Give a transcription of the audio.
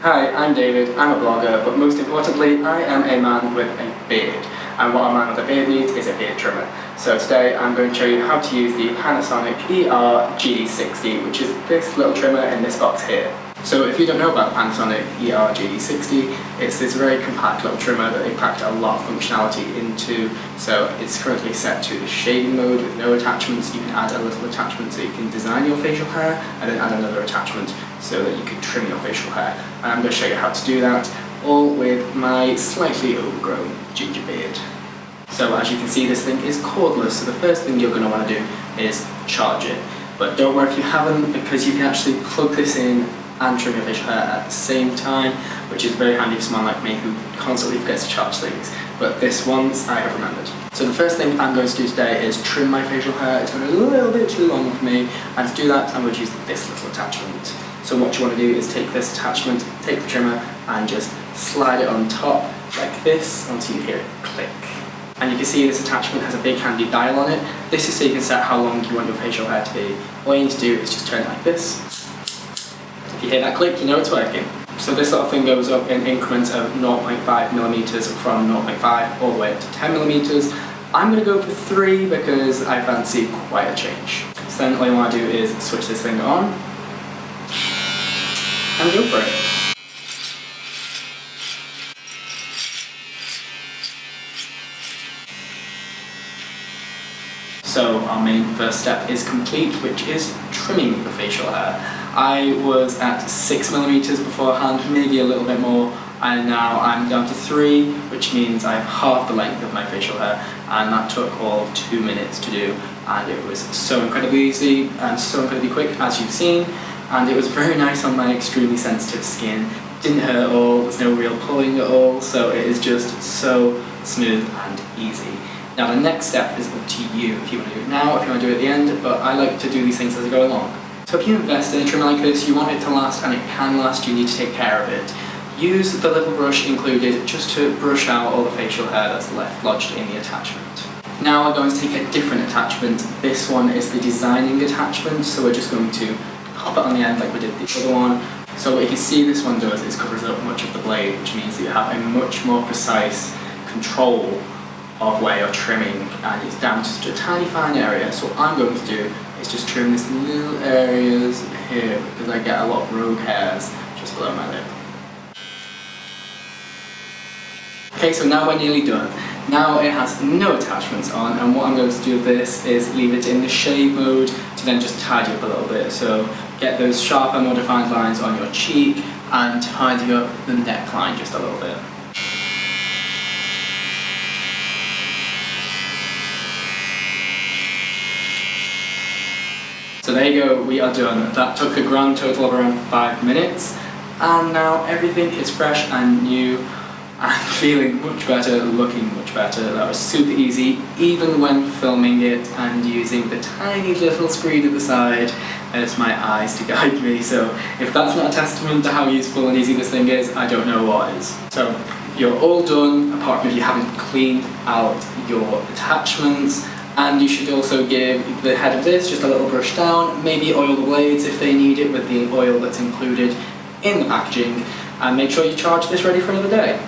Hi, I'm David, I'm a blogger, but most importantly, I am a man with a beard. And what a man with a beard needs is a beard trimmer. So today I'm going to show you how to use the Panasonic ER-GD60, which is this little trimmer in this box here. So if you don't know about the Panasonic ER-GD60, it's this very compact little trimmer that they packed a lot of functionality into. So it's currently set to the shaving mode with no attachments. You can add a little attachment so you can design your facial hair, and then add another attachment so that you can trim your facial hair. And I'm going to show you how to do that, all with my slightly overgrown ginger beard. So as you can see, this thing is cordless, so the first thing you're going to want to do is charge it. But don't worry if you haven't, because you can actually plug this in and trim your facial hair at the same time, which is very handy for someone like me who constantly forgets to charge things. But this once I have remembered. So the first thing I'm going to do today is trim my facial hair. It's going to be a little bit too long for me, and to do that I'm going to use this little attachment. So what you want to do is take this attachment, take the trimmer, and just slide it on top like this until you hear it click. And you can see this attachment has a big handy dial on it. This is so you can set how long you want your facial hair to be. All you need to do is just turn it like this. If you hear that click, you know it's working. So this little thing goes up in increments of 0.5mm from 0.5 all the way up to 10mm. I'm going to go for 3 because I fancy quite a change. So then all you want to do is switch this thing on and go for it. So our main first step is complete, which is trimming the facial hair. I was at 6mm beforehand, maybe a little bit more, and now I'm down to 3, which means I have half the length of my facial hair, and that took all of 2 minutes to do, and it was so incredibly easy and so incredibly quick, as you've seen, and it was very nice on my extremely sensitive skin. Didn't hurt at all, there's no real pulling at all, so it is just so smooth and easy. Now the next step is up to you if you want to do it now, if you want to do it at the end, but I like to do these things as I go along. So if you invest in a trimmer like this, you want it to last, and it can last, you need to take care of it. Use the little brush included just to brush out all the facial hair that's left lodged in the attachment. Now we're going to take a different attachment. This one is the designing attachment, so we're just going to pop it on the end like we did the other one. So what you can see this one does is covers up much of the blade, which means that you have a much more precise control of where you're trimming, and it's down to such a tiny fine area. So what I'm going to do is just trim these little areas here, because I get a lot of rogue hairs just below my lip. Okay, so now we're nearly done. Now it has no attachments on, and what I'm going to do with this is leave it in the shave mode to then just tidy up a little bit. So get those sharper, more defined lines on your cheek and tidy up the neckline just a little bit. So there you go, we are done. That took a grand total of around 5 minutes, and now everything is fresh and new. I'm feeling much better, looking much better. That was super easy, even when filming it and using the tiny little screen at the side as my eyes to guide me. So if that's not a testament to how useful and easy this thing is, I don't know what is. So you're all done, apart from if you haven't cleaned out your attachments. And you should also give the head of this just a little brush down, maybe oil the blades if they need it with the oil that's included in the packaging, and make sure you charge this ready for another day.